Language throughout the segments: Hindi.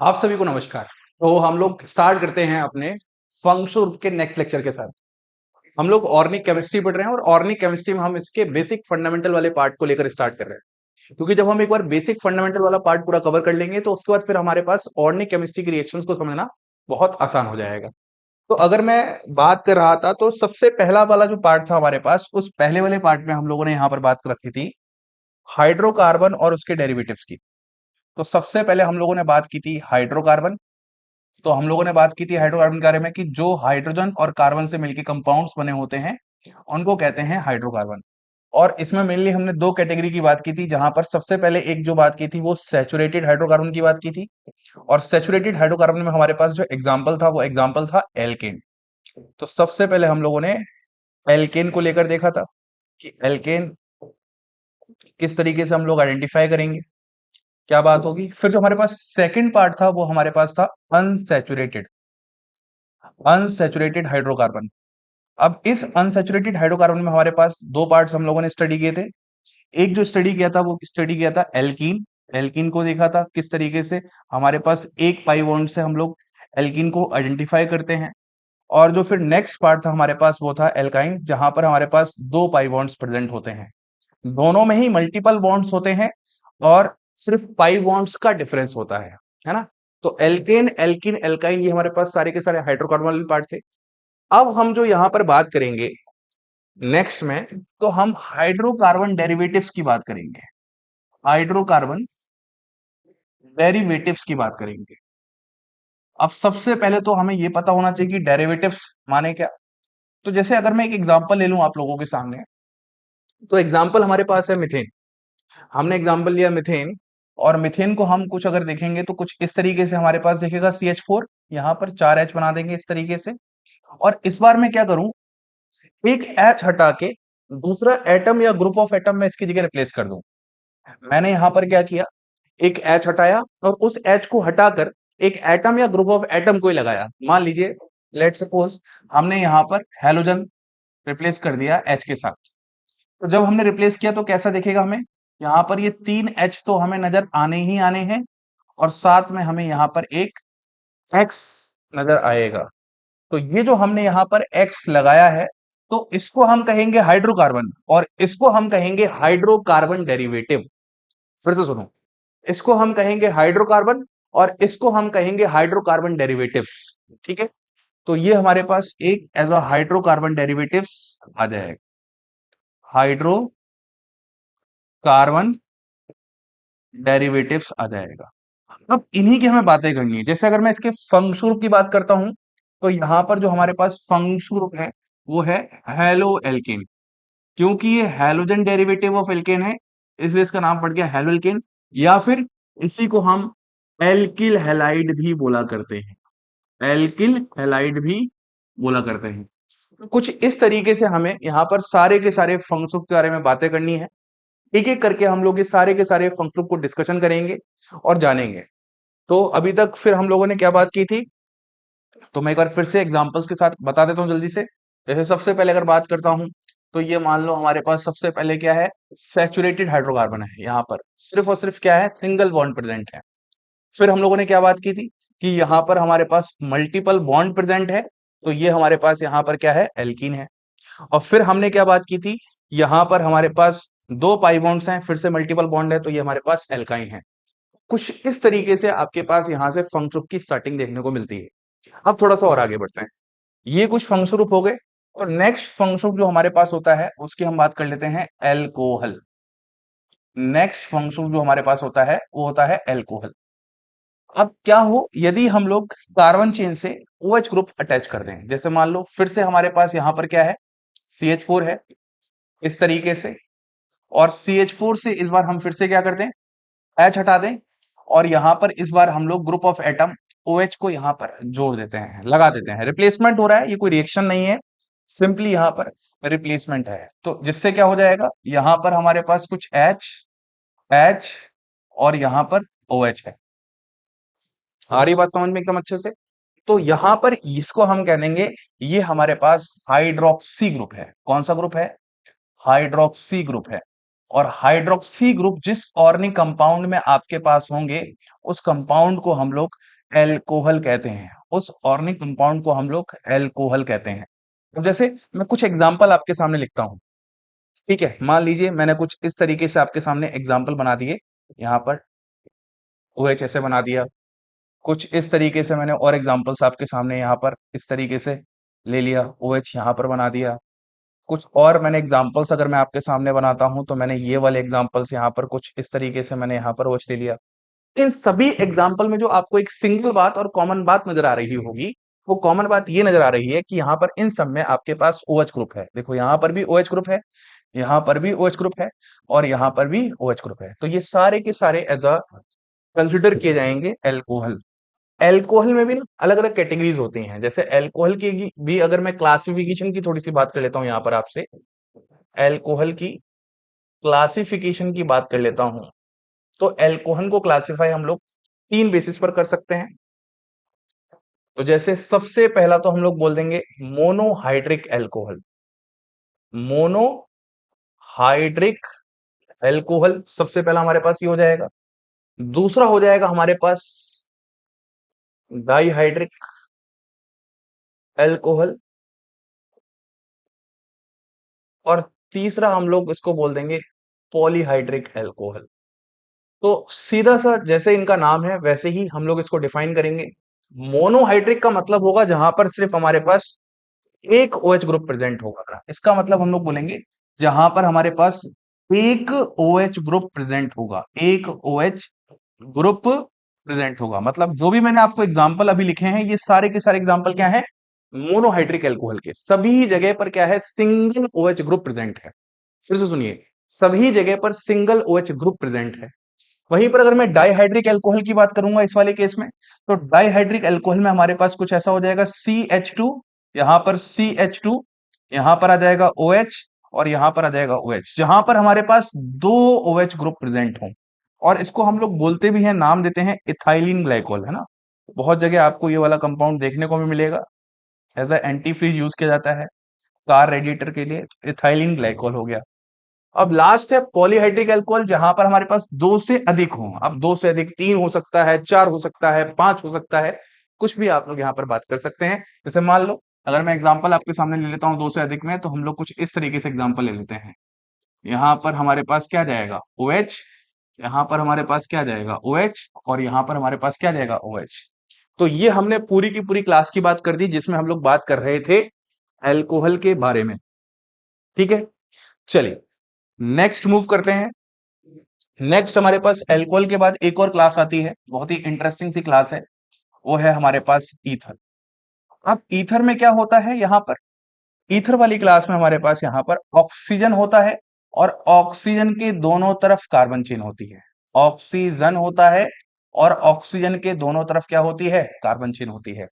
आप सभी को नमस्कार। तो हम लोग स्टार्ट करते हैं अपने फंक्शनल ग्रुप के नेक्स्ट लेक्चर के साथ। हम लोग ऑर्गेनिक केमिस्ट्री पढ़ रहे हैं और ऑर्गेनिक केमिस्ट्री में हम इसके बेसिक फंडामेंटल वाले पार्ट को लेकर स्टार्ट कर रहे हैं, क्योंकि जब हम एक बार बेसिक फंडामेंटल वाला पार्ट पूरा कवर कर लेंगे तो उसके बाद फिर हमारे पास ऑर्गेनिक केमिस्ट्री की रिएक्शंस को समझना बहुत आसान हो जाएगा। तो अगर मैं बात कर रहा था तो सबसे पहला वाला जो पार्ट था हमारे पास, उस पहले वाले पार्ट में हम लोगों ने यहाँ पर बात कर रखी थी हाइड्रोकार्बन और उसके डेरिवेटिव्स की। तो सबसे पहले हम लोगों ने बात की थी हाइड्रोकार्बन। तो हम लोगों ने बात की थी हाइड्रोकार्बन के बारे में कि जो हाइड्रोजन और कार्बन से मिलकर कंपाउंड्स बने होते हैं उनको कहते हैं हाइड्रोकार्बन। और इसमें मेनली हमने दो कैटेगरी की बात की थी, जहां पर सबसे पहले एक जो बात की थी वो सैचुरेटेड हाइड्रोकार्बन की बात की थी। और सैचुरेटेड हाइड्रोकार्बन में हमारे पास जो एग्जाम्पल था वो एग्जाम्पल था एल्केन। तो सबसे पहले हम लोगों ने एल्केन को लेकर देखा था कि एल्केन किस तरीके से हम लोग आइडेंटिफाई करेंगे, क्या बात होगी। फिर जो हमारे पास सेकंड पार्ट था वो हमारे पास था अनसैचुरेटेड अनसैचुरेटेड हाइड्रोकार्बन। अब इस अनसैचुरेटेड हाइड्रोकार्बन में हमारे पास दो पार्ट्स हम लोगों ने स्टडी किए थे। एक जो स्टडी किया था वो स्टडी किया था एल्कीन। एल्कीन को देखा था किस तरीके से हमारे पास एक पाई बॉन्ड से हम लोग एल्कीन को आइडेंटिफाई करते हैं। और जो फिर नेक्स्ट पार्ट था हमारे पास वो था एल्काइन, जहां पर हमारे पास दो पाई बॉन्ड्स प्रेजेंट होते हैं। दोनों में ही मल्टीपल बॉन्ड्स होते हैं और सिर्फ पाई बॉन्ड्स का डिफरेंस होता है ना। तो एल्केन एल्किन एल्काइन ये हमारे पास सारे के सारे हाइड्रोकार्बन पार्ट थे। अब हम जो यहां पर बात करेंगे नेक्स्ट में, तो हम हाइड्रोकार्बन डेरिवेटिव्स की बात करेंगे। हाइड्रोकार्बन डेरिवेटिव्स की बात करेंगे। अब सबसे पहले तो हमें यह पता होना चाहिए कि डेरिवेटिव्स माने क्या। तो जैसे अगर मैं एक एग्जांपल ले लूं आप लोगों के सामने, तो एग्जांपल हमारे पास है मिथेन। हमने एग्जांपल लिया मिथेन, और मिथेन को हम कुछ अगर देखेंगे तो कुछ इस तरीके से हमारे पास दिखेगा CH4। यहाँ पर 4H बना देंगे इस तरीके से। और इस बार मैं क्या करूं, एक H हटा के दूसरा एटम या ग्रुप ऑफ एटम में इसकी जगह रिप्लेस कर दूं। मैंने यहां पर क्या किया, एक H हटाया और उस H को हटाकर एक एटम या ग्रुप ऑफ एटम को ही लगाया। मान लीजिए, लेट सपोज हमने यहां पर हेलोजन रिप्लेस कर दिया H के साथ। तो जब हमने रिप्लेस किया तो कैसा दिखेगा हमें, यहाँ पर ये तीन H तो हमें नजर आने ही आने हैं, और साथ में हमें यहाँ पर एक X नजर आएगा। तो ये जो हमने यहाँ पर X लगाया है, तो इसको हम कहेंगे हाइड्रोकार्बन और इसको हम कहेंगे हाइड्रोकार्बन डेरिवेटिव। फिर से सुनो, इसको हम कहेंगे हाइड्रोकार्बन और इसको हम कहेंगे हाइड्रोकार्बन डेरिवेटिव। ठीक है। तो ये हमारे पास एक एज अ हाइड्रोकार्बन डेरिवेटिव्स आ जाएगा, हाइड्रोकार्बन डेरिवेटिव्स आ जाएगा। अब इन्हीं की हमें बातें करनी है। जैसे अगर मैं इसके फंक्शनल ग्रुप की बात करता हूं, तो यहां पर जो हमारे पास फंक्शनल ग्रुप है वो है हेलो एल्केन। क्योंकि ये हेलोजन डेरिवेटिव ऑफ एल्केन है, इसलिए इसका नाम पड़ गया हेलो एल्केन। या फिर इसी को हम एल्किल हैलाइड भी बोला करते हैं, एल्किल हैलाइड भी बोला करते हैं। तो कुछ इस तरीके से हमें यहाँ पर सारे के सारे फंक्शनल के बारे में बातें करनी है। एक एक करके हम लोग ये सारे के सारे फंक्शनल को डिस्कशन करेंगे और जानेंगे। तो अभी तक फिर हम लोगों ने क्या बात की थी, तो मैं एक बार फिर से एग्जांपल्स के साथ बता देता हूं जल्दी से। जैसे सबसे पहले अगर बात करता हूं, तो ये मान लो हमारे पास सबसे पहले क्या है, सैचुरेटेड हाइड्रोकार्बन है। यहाँ पर सिर्फ और सिर्फ क्या है, सिंगल बॉन्ड प्रेजेंट है। फिर हम लोगों ने क्या बात की थी कि यहाँ पर हमारे पास मल्टीपल बॉन्ड प्रेजेंट है, तो ये हमारे पास यहाँ पर क्या है, एल्कीन है। और फिर हमने क्या बात की थी, यहाँ पर हमारे पास दो पाई बॉन्ड्स हैं, फिर से मल्टीपल बॉन्ड है, तो ये हमारे पास एल्काइन है। कुछ इस तरीके से आपके पास यहाँ से फंक्शन ग्रुप की स्टार्टिंग देखने को मिलती है। अब थोड़ा सा और आगे बढ़ते हैं। ये कुछ फंक्शन ग्रुप हो गए, और नेक्स्ट फंक्शन ग्रुप जो हमारे पास होता है उसकी हम बात कर लेते हैं एल्कोहल। नेक्स्ट फंक्शन जो हमारे पास होता है वो होता है एल्कोहल। अब क्या हो यदि हम लोग कार्बन चेन से OH ग्रुप अटैच कर दें, जैसे मान लो फिर से हमारे पास यहाँ पर क्या है, CH4 है इस तरीके से। और CH4 से इस बार हम फिर से क्या करते हैं, H हटा दें, और यहां पर इस बार हम लोग ग्रुप ऑफ एटम OH को यहां पर जोड़ देते हैं, लगा देते हैं। रिप्लेसमेंट हो रहा है, ये कोई रिएक्शन नहीं है, सिंपली यहां पर रिप्लेसमेंट है। तो जिससे क्या हो जाएगा, यहां पर हमारे पास कुछ H और यहां पर OH है। आ रही बात समझ में एकदम अच्छे से। तो यहां पर इसको हम कह देंगे, ये हमारे पास हाइड्रोक्सी ग्रुप है। कौन सा ग्रुप है, हाइड्रोक्सी ग्रुप है। और हाइड्रोक्सी ग्रुप जिस ऑर्गेनिक कंपाउंड में आपके पास होंगे, उस कंपाउंड को हम लोग एल्कोहल कहते हैं। उस ऑर्गेनिक कंपाउंड को हम लोग एल्कोहल कहते हैं। तो जैसे मैं कुछ एग्जांपल आपके सामने लिखता हूं, ठीक है? मान लीजिए मैंने कुछ इस तरीके से आपके सामने एग्जांपल बना दिए, यहाँ पर OH ऐसे बना दिया। कुछ इस तरीके से मैंने और एग्जांपल्स आपके सामने यहाँ पर इस तरीके से ले लिया, OH यहाँ पर बना दिया। कुछ और मैंने एग्जांपल्स अगर मैं आपके सामने बनाता हूं तो मैंने ये वाले एग्जांपल्स यहाँ पर कुछ इस तरीके से मैंने यहाँ पर OH ले लिया। इन सभी एग्जाम्पल में जो आपको एक सिंगल बात और कॉमन बात नजर आ रही होगी, वो कॉमन बात ये नजर आ रही है कि यहाँ पर इन सब में आपके पास OH ग्रुप है। देखो यहाँ पर भी OH ग्रुप है, यहाँ पर भी OH ग्रुप है और यहाँ पर भी OH ग्रुप है। तो ये सारे के सारे एज अ कंसिडर किए जाएंगे एल्कोहल। एल्कोहल में भी ना अलग अलग कैटेगरीज होती हैं। जैसे एल्कोहल की भी अगर मैं क्लासिफिकेशन की थोड़ी सी बात कर लेता हूँ यहाँ पर आपसे, एल्कोहल की क्लासिफिकेशन की बात कर लेता हूँ, तो एल्कोहल को क्लासिफाई हम लोग 3 बेसिस पर कर सकते हैं। तो जैसे सबसे पहला तो हम लोग बोल देंगे मोनोहाइड्रिक एल्कोहल। मोनोहाइड्रिक एल्कोहल सबसे पहला हमारे पास ये हो जाएगा। दूसरा हो जाएगा हमारे पास डाइहाइड्रिक एल्कोहल और तीसरा हम लोग इसको बोल देंगे पॉलीहाइड्रिक एल्कोहल। तो सीधा सा जैसे इनका नाम है वैसे ही हम लोग इसको डिफाइन करेंगे। मोनोहाइड्रिक का मतलब होगा जहां पर सिर्फ हमारे पास एक OH ग्रुप प्रेजेंट होगा। इसका मतलब हम लोग बोलेंगे जहां पर हमारे पास एक OH ग्रुप प्रेजेंट होगा, एक OH ग्रुप प्रेजेंट होगा। मतलब जो भी मैंने आपको एग्जांपल अभी लिखे हैं ये सारे के सारे एग्जांपल क्या है, मोनोहाइड्रिक एल्कोहल के। सभी जगह पर क्या है, सिंगल OH ग्रुप प्रेजेंट है। फिर से सुनिए, सभी जगह पर सिंगल OH ग्रुप प्रेजेंट है। वहीं पर अगर मैं डाइहाइड्रिक एल्कोहल की बात करूंगा इस वाले केस में, तो डाइहाइड्रिक एल्कोहल में हमारे पास कुछ ऐसा हो जाएगा CH2, यहां पर CH2, यहां पर आ जाएगा OH और यहां पर आ जाएगा OH, जहां पर हमारे पास दो OH ग्रुप प्रेजेंट हों। और इसको हम लोग बोलते भी हैं, नाम देते हैं इथाइलिन ग्लाइकोल, है ना? बहुत जगह आपको ये वाला कंपाउंड देखने को भी मिलेगा, as a antifreeze use किया जाता है कार रेडिएटर के लिए। इथाइलिन ग्लाइकोल हो गया। अब लास्ट है पॉलीहाइड्रिक अल्कोहल, जहां पर हमारे पास दो से अधिक हो। अब दो से अधिक 3 हो सकता है, 4 हो सकता है, 5 हो सकता है, कुछ भी आप लोग यहाँ पर बात कर सकते हैं। जैसे मान लो अगर मैं एग्जांपल आपके सामने ले लेता हूँ दो से अधिक में, तो हम लोग कुछ इस तरीके से एग्जांपल ले लेते हैं। यहाँ पर हमारे पास क्या जाएगा, OH, यहाँ पर हमारे पास क्या जाएगा, OH, और यहाँ पर हमारे पास क्या जाएगा, OH। तो ये हमने पूरी की पूरी क्लास की बात कर दी जिसमें हम लोग बात कर रहे थे एल्कोहल के बारे में। ठीक है, चलिए नेक्स्ट मूव करते हैं। नेक्स्ट हमारे पास एल्कोहल के बाद एक और क्लास आती है, बहुत ही इंटरेस्टिंग सी क्लास है, वो है हमारे पास ईथर। अब ईथर में क्या होता है, यहाँ पर ईथर वाली क्लास में हमारे पास यहाँ पर ऑक्सीजन होता है और ऑक्सीजन के दोनों तरफ कार्बन चेन होती है। ऑक्सीजन होता है और ऑक्सीजन के दोनों तरफ क्या होती है, कार्बन चेन होती है।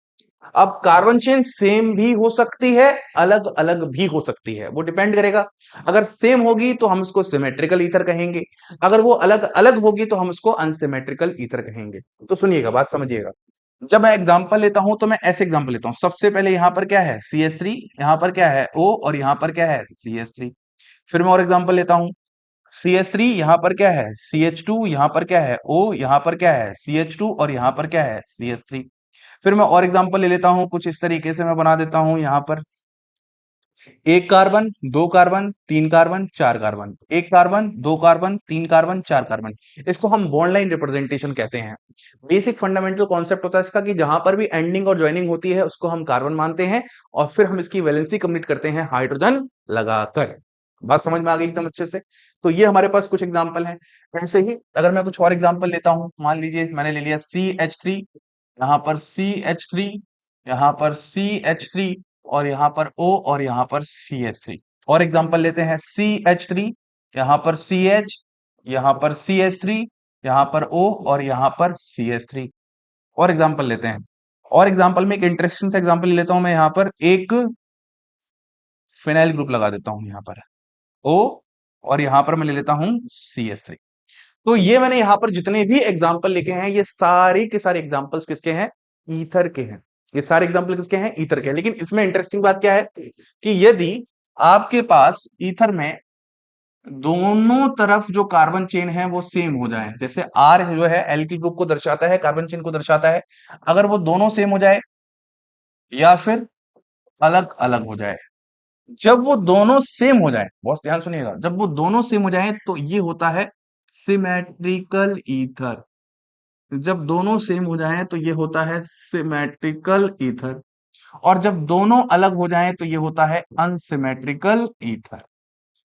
अब कार्बन चेन सेम भी हो सकती है, अलग अलग भी हो सकती है, वो डिपेंड करेगा। अगर सेम होगी तो हम उसको सिमेट्रिकल ईथर कहेंगे, अगर वो अलग अलग होगी तो हम उसको अनसिमेट्रिकल ईथर कहेंगे। तो सुनिएगा, बात समझिएगा। जब मैं एग्जांपल लेता हूं तो मैं ऐसे एग्जांपल लेता हूं। सबसे पहले यहां पर क्या है, CH3, यहां पर क्या है, O, और यहां पर क्या है, CH3। फिर मैं और एग्जांपल लेता हूं, CH3, यहां पर क्या है, CH2, यहां पर क्या है, O, यहां पर क्या है, CH2, और यहां पर क्या है, CH3। फिर मैं और एग्जांपल ले लेता हूं, कुछ इस तरीके से मैं बना देता हूं, यहां पर एक कार्बन, दो कार्बन, तीन कार्बन, चार कार्बन, एक कार्बन, दो कार्बन, तीन कार्बन, चार कार्बन। इसको हम बॉन्ड लाइन रिप्रेजेंटेशन कहते हैं। बेसिक फंडामेंटल कॉन्सेप्ट होता है इसका कि जहां पर भी एंडिंग और ज्वाइनिंग होती है उसको हम कार्बन मानते हैं और फिर हम इसकी वैलेंसी कंप्लीट करते हैं हाइड्रोजन लगाकर। बात समझ में आ गई एकदम अच्छे से? तो ये हमारे पास कुछ एग्जाम्पल है। ऐसे ही अगर मैं कुछ और एग्जाम्पल लेता हूं, मान लीजिए मैंने ले लिया CH3, यहाँ पर CH3, यहाँ पर CH3, और यहाँ पर O, और यहाँ पर CH3। और एग्जांपल लेते हैं CH3, यहाँ पर CH, यहाँ पर CH3, यहाँ पर O, और यहाँ पर CH3। और एग्जांपल लेते हैं, और एग्जांपल में एक इंटरेस्टिंग सा एग्जांपल ले लेता हूं मैं, यहाँ पर एक फिनाइल ग्रुप लगा देता हूं, यहाँ पर O, और यहाँ पर मैं ले लेता हूं CH3। तो ये मैंने यहां पर जितने भी एग्जाम्पल लिखे हैं ये सारे के सारे एग्जाम्पल्स किसके हैं, ईथर के हैं। ये सारे एग्जाम्पल किसके हैं, ईथर के हैं। लेकिन इसमें इंटरेस्टिंग बात क्या है कि यदि आपके पास ईथर में दोनों तरफ जो कार्बन चेन है वो सेम हो जाए, जैसे आर जो है एल्किल ग्रुप को दर्शाता है, कार्बन चेन को दर्शाता है, अगर वो दोनों सेम हो जाए या फिर अलग अलग हो जाए। जब वो दोनों सेम हो जाए, बहुत ध्यान सुनिएगा, जब वो दोनों सेम हो जाए तो ये होता है सिमेट्रिकल ईथर। जब दोनों सेम हो जाएं तो ये होता है सिमेट्रिकल ईथर, और जब दोनों अलग हो जाएं तो ये होता है अनसिमेट्रिकल ईथर।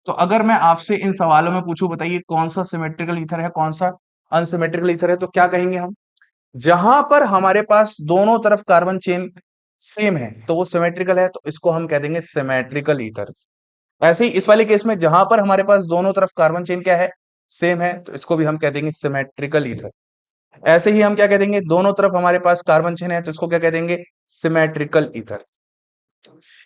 तो अगर मैं आपसे इन सवालों में पूछूं, बताइए कौन सा सिमेट्रिकल ईथर है, कौन सा अनसिमेट्रिकल ईथर है, तो क्या कहेंगे हम? जहां पर हमारे पास दोनों तरफ कार्बन चेन सेम है तो वो सिमेट्रिकल है, तो इसको हम कह देंगे सिमेट्रिकल ईथर। ऐसे ही इस वाले केस में जहां पर हमारे पास दोनों तरफ कार्बन चेन क्या है, सेम है, तो इसको भी हम कह देंगे सिमेट्रिकल ईथर। ऐसे ही हम क्या कह देंगे, दोनों तरफ हमारे पास कार्बन चेन है तो इसको क्या कह देंगे, सिमेट्रिकल ईथर।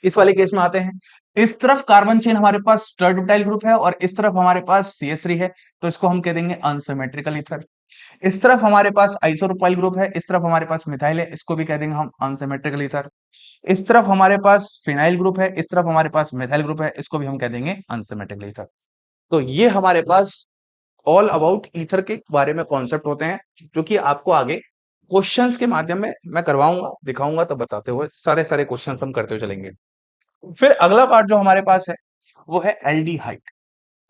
इस वाले केस में आते हैं, इस तरफ कार्बन चेन हमारे पास स्टर्ड ब्यूटाइल ग्रुप है और इस तरफ हमारे पास CH3 है, तो इसको हम कह देंगे अनसिमेट्रिकल ईथर। इस तरफ हमारे पास आइसोप्रोपाइल ग्रुप है, इस तरफ हमारे पास मिथाइल है, इसको भी कह देंगे हम अनसिमेट्रिकल ईथर। इस तरफ हमारे पास फिनाइल ग्रुप है, इस तरफ हमारे पास मिथाइल ग्रुप है, इसको भी हम कह देंगे अनसिमेट्रिकल ईथर। तो ये हमारे पास ऑल अबाउट ईथर के बारे में कॉन्सेप्ट होते हैं, जो कि आपको आगे क्वेश्चंस के माध्यम में मैं करवाऊंगा, दिखाऊंगा, तो बताते हुए सारे सारे क्वेश्चंस हम करते हुए चलेंगे। फिर अगला पार्ट जो हमारे पास है वो है एल्डिहाइड।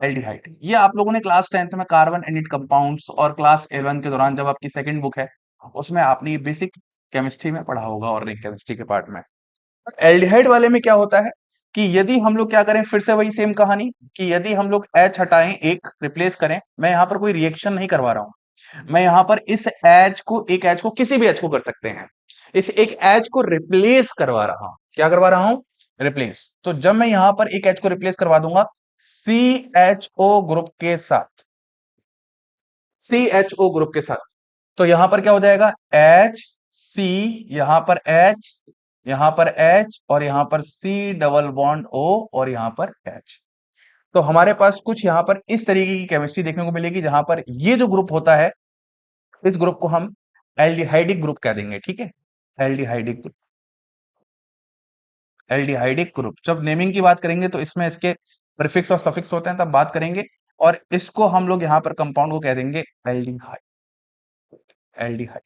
एल्डिहाइड ये आप लोगों ने क्लास 10th में कार्बन एंडिड कंपाउंड्स और क्लास 11 के दौरान जब आपकी सेकंड बुक है उसमें आपने ये बेसिक केमिस्ट्री में पढ़ा होगा, ऑर्गेनिक केमिस्ट्री के पार्ट में। एल्डिहाइड वाले में क्या होता है कि यदि हम लोग क्या करें, फिर से वही सेम कहानी, कि यदि हम लोग एच हटाएं, एक रिप्लेस करें, मैं यहाँ पर कोई रिएक्शन नहीं करवा रहा हूं, मैं यहाँ पर इस एच को, एक एच को किसी भी एच को कर सकते हैं, इस एक एच को रिप्लेस करवा रहा हूं। क्या करवा रहा हूं? रिप्लेस। तो जब मैं यहां पर एक एच को रिप्लेस करवा दूंगा CHO ग्रुप के साथ, CHO ग्रुप के साथ, तो यहां पर क्या हो जाएगा, एच सी, यहां पर एच, यहां पर एच, और यहां पर C डबल बॉन्ड O, और यहां पर एच। तो हमारे पास कुछ यहां पर इस तरीके की केमिस्ट्री देखने को मिलेगी, जहां पर ये जो ग्रुप होता है, इस ग्रुप को हम एल्डिहाइडिक ग्रुप कह देंगे, ठीक है। एल्डिहाइडिक ग्रुप, एल्डिहाइडिक ग्रुप जब नेमिंग की बात करेंगे तो इसमें इसके प्रीफिक्स और सफिक्स होते हैं, तब बात करेंगे। और इसको हम लोग यहां पर कंपाउंड को कह देंगे एल्डिहाइड। एल्डिहाइड।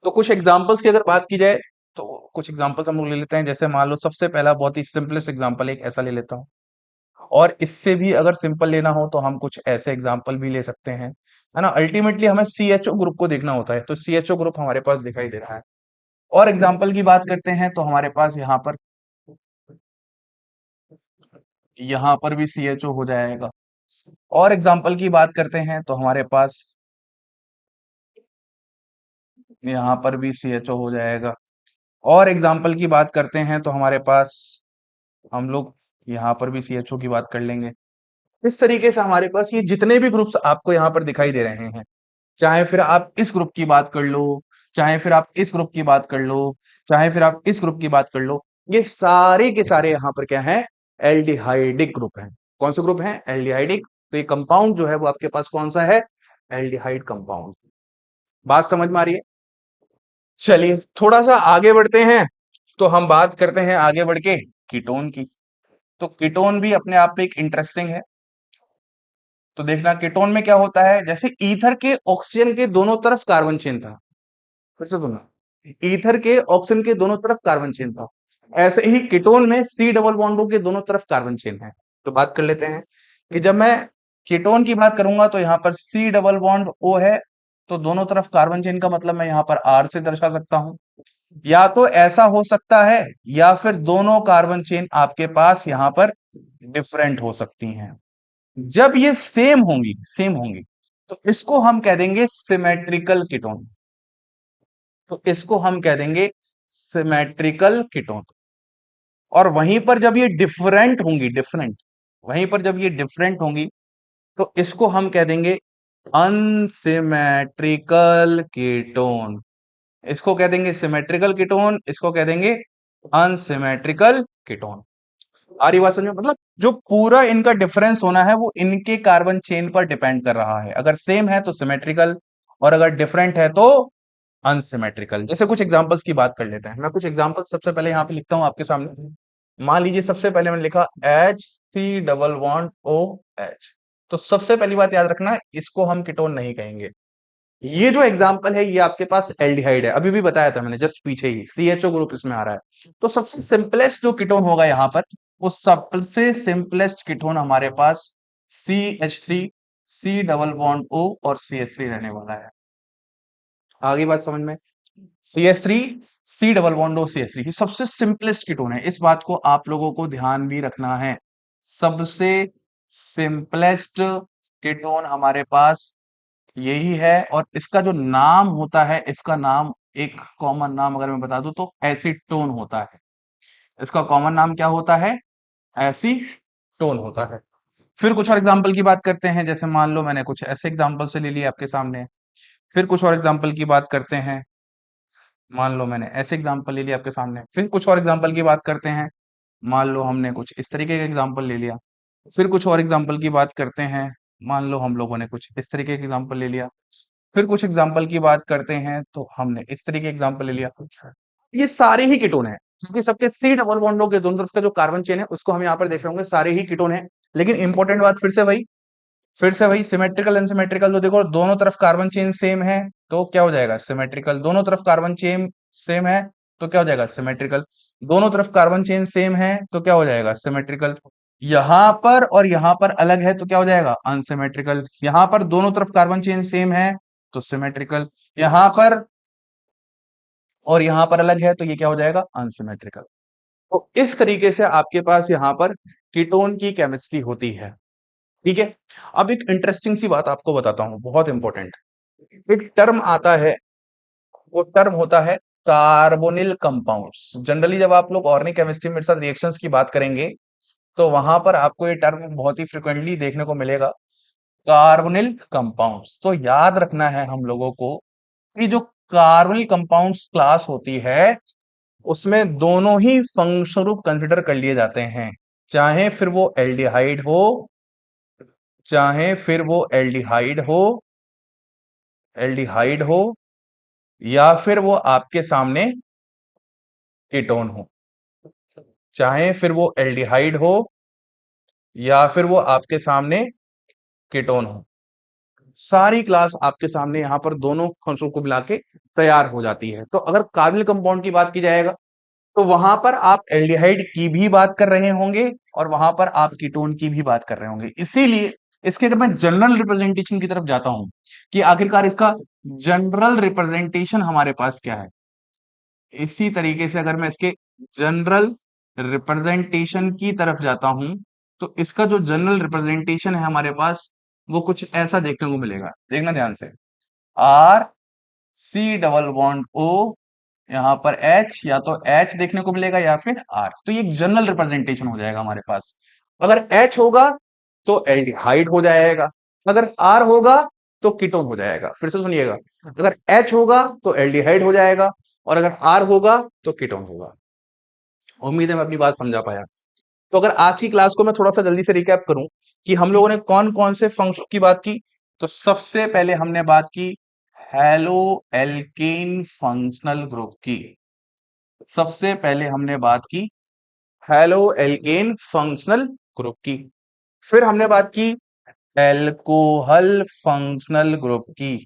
तो कुछ एग्जांपल्स की अगर बात की जाए तो कुछ एग्जांपल्स हम लोग ले लेते हैं, जैसे मान लो सबसे पहला बहुत ही सिंपलेस्ट एग्जांपल एक ऐसा ले लेता हूं, और इससे भी अगर सिंपल लेना हो तो हम कुछ ऐसे एग्जांपल भी ले सकते हैं, है ना। अल्टीमेटली हमें CHO ग्रुप को देखना होता है, तो CHO ग्रुप हमारे पास दिखाई दे रहा है। और एग्जांपल की बात करते हैं तो हमारे पास यहाँ पर भी CHO हो जाएगा। और एग्जांपल की बात करते हैं तो हमारे पास यहाँ पर भी CHO हो जाएगा। और एग्जाम्पल की बात करते हैं तो हमारे पास हम लोग यहाँ पर भी CHO की बात कर लेंगे। इस तरीके से हमारे पास ये जितने भी ग्रुप्स आपको यहाँ पर दिखाई दे रहे हैं, चाहे फिर आप इस ग्रुप की बात कर लो, चाहे फिर आप इस ग्रुप की बात कर लो, चाहे फिर आप इस ग्रुप की बात कर लो, ये सारे के सारे यहाँ पर क्या है, एल्डिहाइडिक ग्रुप हैं। कौन से ग्रुप हैं? एल्डिहाइडिक। तो ये कंपाउंड जो है वो आपके पास कौन सा है? Aldehyde compound. बात समझ में आ रही है? चलिए थोड़ा सा आगे बढ़ते हैं, तो हम बात करते हैं आगे बढ़ के कीटोन की। तो कीटोन भी अपने आप में एक इंटरेस्टिंग है। तो देखना कीटोन में क्या होता है, जैसे ईथर के ऑक्सीजन के दोनों तरफ कार्बन चेन था, फिर से सुनना, ईथर के ऑक्सीजन के दोनों तरफ कार्बन चेन था, ऐसे ही कीटोन में C डबल बॉन्डों के दोनों तरफ कार्बन चेन है। तो बात कर लेते हैं कि जब मैं कीटोन की बात करूंगा तो यहाँ पर C डबल बॉन्ड O है, तो दोनों तरफ कार्बन चेन का मतलब मैं यहाँ पर R से दर्शा सकता हूं। या तो ऐसा हो सकता है, या फिर दोनों कार्बन चेन आपके पास यहाँ पर डिफरेंट हो सकती हैं। जब ये सेम होंगी तो इसको हम कह देंगे सिमेट्रिकल कीटोन। तो इसको हम कह देंगे सिमेट्रिकल कीटोन। और वहीं पर जब ये डिफरेंट होंगी, डिफरेंट, वहीं पर जब ये डिफरेंट होंगी तो इसको हम कह देंगे अनसिमेट्रिकल कीटोन। इसको कह देंगे सिमेट्रिकल कीटोन, इसको कह देंगे अनसिमेट्रिकल कीटोन। आ रही बात समझ में? मतलब जो पूरा इनका डिफरेंस होना है वो इनके कार्बन चेन पर डिपेंड कर रहा है। अगर सेम है तो सिमेट्रिकल, और अगर डिफरेंट है तो अनसिमेट्रिकल। जैसे कुछ एग्जांपल्स की बात कर लेते हैं, मैं कुछ एग्जांपल्स सबसे पहले यहाँ पे लिखता हूँ आपके सामने। मान लीजिए सबसे पहले मैंने लिखा H3 डबल बॉन्ड OH। तो सबसे पहली बात याद रखना, इसको हम कीटोन नहीं कहेंगे। ये जो एग्जाम्पल है ये आपके पास एल्डिहाइड है, अभी भी बताया था मैंने जस्ट पीछे ही CHO ग्रुप इसमें आ रहा है। तो सबसे सिंपलेस्ट जो कीटोन होगा यहाँ पर, वो सबसे सिंपलेस्ट कीटोन हमारे पास CH3 C double bond O और CH3 रहने वाला है। आगे बात समझ में? CH3 C double bond O CH3 सबसे सिंपलेस्ट कीटोन है, इस बात को आप लोगों को ध्यान भी रखना है। सबसे सिंपलेस्ट कीटोन हमारे पास यही है, और इसका जो नाम होता है, इसका नाम, एक कॉमन नाम अगर मैं बता दूं तो एसीटोन होता है। इसका कॉमन नाम क्या होता है? एसीटोन होता है। फिर कुछ और एग्जांपल की बात करते हैं, जैसे मान लो मैंने कुछ ऐसे एग्जांपल से ले लिया आपके सामने। फिर कुछ और एग्जांपल की बात करते हैं, मान लो मैंने ऐसे एग्जांपल ले लिया आपके सामने। फिर कुछ और एग्जांपल की बात करते हैं, मान लो हमने कुछ इस तरीके का एग्जांपल ले लिया। फिर कुछ और एग्जांपल की बात करते हैं, मान लो हम लोगों ने कुछ इस तरीके का एग्जांपल ले लिया। फिर कुछ एग्जांपल की बात करते हैं तो हमने इस तरीके एग्जांपल ले लिया। ये सारे ही कीटोन हैं, क्योंकि सबके सी डबल बॉन्डों के दोनों तरफ का जो कार्बन चेन है उसको हम यहाँ पर देख रहे होंगे, सारे ही कीटोन हैं। लेकिन इंपॉर्टेंट बात फिर से वही सिमेट्रिकल अनसिमेट्रिकल, तो देखो दोनों तरफ कार्बन चेन सेम है तो क्या हो जाएगा? सिमेट्रिकल। दोनों तरफ कार्बन चेन सेम है तो क्या हो जाएगा? सिमेट्रिकल। दोनों तरफ कार्बन चेन सेम है तो क्या हो जाएगा? सिमेट्रिकल। यहां पर और यहां पर अलग है तो क्या हो जाएगा? अनसिमेट्रिकल। यहां पर दोनों तरफ कार्बन चेन सेम है तो सिमेट्रिकल। यहां पर और यहां पर अलग है तो ये क्या हो जाएगा? अनसिमेट्रिकल। तो इस तरीके से आपके पास यहां पर कीटोन की केमिस्ट्री होती है। ठीक है। अब एक इंटरेस्टिंग सी बात आपको बताता हूं, बहुत इंपॉर्टेंट। एक टर्म आता है, वो टर्म होता है कार्बोनिल कंपाउंड्स। जनरली जब आप लोग ऑर्गेनिक केमिस्ट्री में मेरे साथ रिएक्शंस की बात करेंगे तो वहां पर आपको ये टर्म बहुत ही फ्रिक्वेंटली देखने को मिलेगा, कार्बोनिल कंपाउंड्स। तो याद रखना है हम लोगों को कि जो कार्बोनिल कंपाउंड्स क्लास होती है उसमें दोनों ही फंक्शनल ग्रुप कंसिडर कर लिए जाते हैं, चाहे फिर वो एल्डिहाइड हो, चाहे फिर वो एल्डिहाइड हो या फिर वो आपके सामने कीटोन हो। चाहे फिर वो एल्डिहाइड हो या फिर वो आपके सामने कीटोन हो, सारी क्लास आपके सामने यहाँ पर दोनों फंक्शनल को मिला के तैयार हो जाती है। तो अगर कार्बोनिल कंपाउंड की बात की जाएगा तो वहां पर आप एल्डिहाइड की भी बात कर रहे होंगे और वहां पर आप कीटोन की भी बात कर रहे होंगे। इसीलिए इसके अगर मैं जनरल रिप्रेजेंटेशन की तरफ जाता हूं कि आखिरकार इसका जनरल रिप्रेजेंटेशन हमारे पास क्या है, इसी तरीके से अगर मैं इसके जनरल रिप्रेजेंटेशन की तरफ जाता हूं तो इसका जो जनरल रिप्रेजेंटेशन है हमारे पास, वो कुछ ऐसा देखने को मिलेगा। देखना ध्यान से, R C double bond O, यहाँ पर H, या तो H देखने को मिलेगा या फिर R। तो ये एक जनरल रिप्रेजेंटेशन हो जाएगा हमारे पास। अगर H होगा तो एल्डिहाइड हो जाएगा, अगर R होगा तो कीटोन हो जाएगा। फिर से सुनिएगा, अगर H होगा तो एल्डिहाइड हो जाएगा और अगर R होगा तो कीटोन होगा। उम्मीद है मैं अपनी बात समझा पाया। तो अगर आज की क्लास को मैं थोड़ा सा जल्दी से रिकैप करूं कि हम लोगों ने कौन कौन से फंक्शन की बात की, तो सबसे पहले हमने बात की हेलो एल्केन फंक्शनल ग्रुप की। सबसे पहले हमने बात की हेलो एल्केन फंक्शनल ग्रुप की। फिर हमने बात की एल्कोहल फंक्शनल ग्रुप की।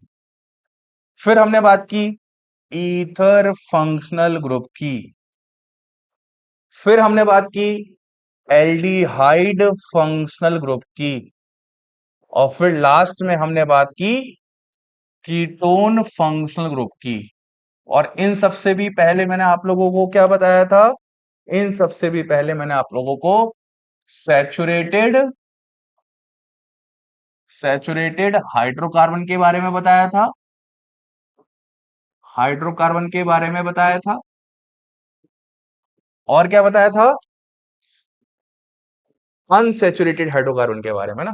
फिर हमने बात की ईथर फंक्शनल ग्रुप की। फिर हमने बात की एल्डिहाइड फंक्शनल ग्रुप की। और फिर लास्ट में हमने बात की कीटोन फंक्शनल ग्रुप की। और इन सबसे भी पहले मैंने आप लोगों को क्या बताया था? इन सबसे भी पहले मैंने आप लोगों को सैचुरेटेड सैचुरेटेड हाइड्रोकार्बन के बारे में बताया था, हाइड्रोकार्बन के बारे में बताया था। और क्या बताया था? अनसैचुरेटेड हाइड्रोकार्बन के बारे में ना।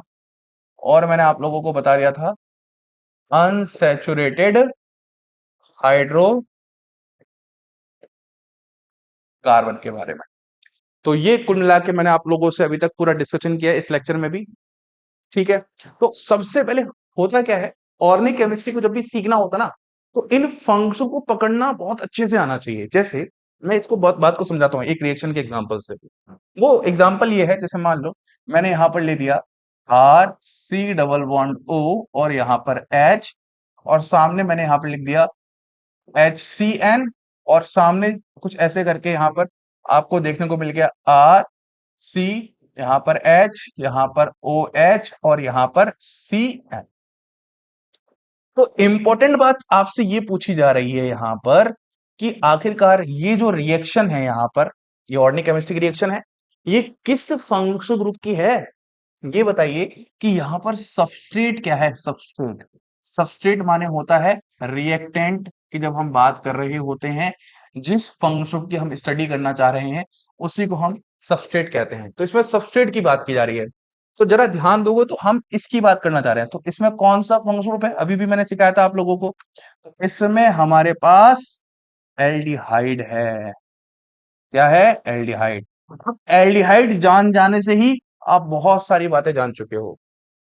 और मैंने आप लोगों को बता दिया था अनसैचुरेटेड हाइड्रोकार्बन के बारे में। तो ये कुल मिला के मैंने आप लोगों से अभी तक पूरा डिस्कशन किया है इस लेक्चर में भी। ठीक है। तो सबसे पहले होता क्या है, ऑर्गेनिक केमिस्ट्री को जब भी सीखना होता ना, तो इन फंक्शन को पकड़ना बहुत अच्छे से आना चाहिए। जैसे मैं इसको बहुत बात को समझाता हूँ एक रिएक्शन के एग्जांपल से। वो एग्जांपल ये है, जैसे मान लो मैंने यहां पर ले दिया R C double bond O और यहाँ पर H, और सामने मैंने यहाँ पर लिख दिया HCN, और सामने कुछ ऐसे करके यहाँ पर आपको देखने को मिल गया RC, यहाँ पर H, यहाँ पर OH और यहाँ पर CN। तो इंपॉर्टेंट बात आपसे ये पूछी जा रही है यहाँ पर कि आखिरकार ये जो रिएक्शन है यहाँ पर, ये ऑर्गेनिक केमिस्ट्री की रिएक्शन है, ये किस फंक्शनल ग्रुप की है। ये बताइए कि यहाँ पर सबस्ट्रेट क्या है। सबस्ट्रेट, सबस्ट्रेट माने होता है रिएक्टेंट की जब हम बात कर रहे होते हैं, जिस फंक्शन की हम स्टडी करना चाह रहे हैं उसी को हम सबस्ट्रेट कहते हैं। तो इसमें सबस्ट्रेट की बात की जा रही है, तो जरा ध्यान दोगे तो हम इसकी बात करना चाह रहे हैं। तो इसमें कौन सा फंक्शनल ग्रुप है, अभी भी मैंने सिखाया था आप लोगों को। तो इसमें हमारे पास एल्डिहाइड है। क्या है? एल्डिहाइड। अब एल्डिहाइड जान जाने से ही आप बहुत सारी बातें जान चुके हो।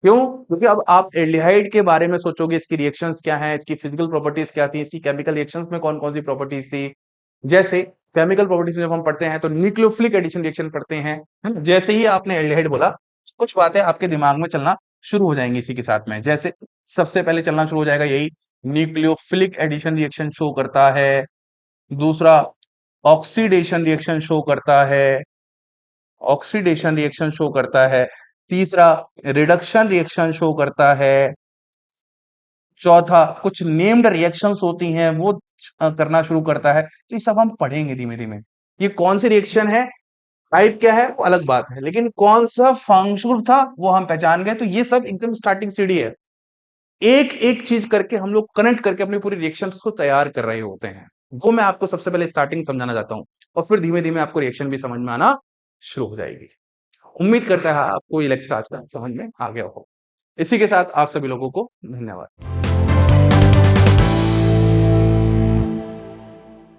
क्यों? क्योंकि अब आप एल्डिहाइड के बारे में सोचोगे, इसकी रिएक्शंस क्या हैं, इसकी फिजिकल प्रॉपर्टीज क्या थी, इसकी केमिकल रिएक्शंस में कौन कौन सी प्रॉपर्टीज थी। जैसे केमिकल प्रॉपर्टीज में जब हम पढ़ते हैं तो न्यूक्लियोफिलिक एडिशन रिएक्शन पढ़ते हैं, है ना? जैसे ही आपने एल्डिहाइड बोला, कुछ बातें आपके दिमाग में चलना शुरू हो जाएंगी इसी के साथ में। जैसे सबसे पहले चलना शुरू हो जाएगा यही, न्यूक्लियोफिलिक एडिशन रिएक्शन शो करता है। दूसरा, ऑक्सीडेशन रिएक्शन शो करता है। ऑक्सीडेशन रिएक्शन शो करता है। तीसरा, रिडक्शन रिएक्शन शो करता है। चौथा, कुछ नेम्ड रिएक्शंस होती हैं वो करना शुरू करता है। तो ये सब हम पढ़ेंगे धीमे धीमे। ये कौन सी रिएक्शन है, टाइप क्या है वो अलग बात है, लेकिन कौन सा फंक्शन था वो हम पहचान गए। तो ये सब एकदम स्टार्टिंग सीढ़ी है। एक एक चीज करके हम लोग कनेक्ट करके अपनी पूरी रिएक्शंस को तैयार कर रहे होते हैं। वो मैं आपको सबसे पहले स्टार्टिंग समझाना चाहता हूँ, और फिर धीमे धीमे आपको रिएक्शन भी समझ में आना शुरू हो जाएगी। उम्मीद करता है आपको ये लेक्चर आज का समझ में आ गया हो। इसी के साथ आप सभी लोगों को धन्यवाद।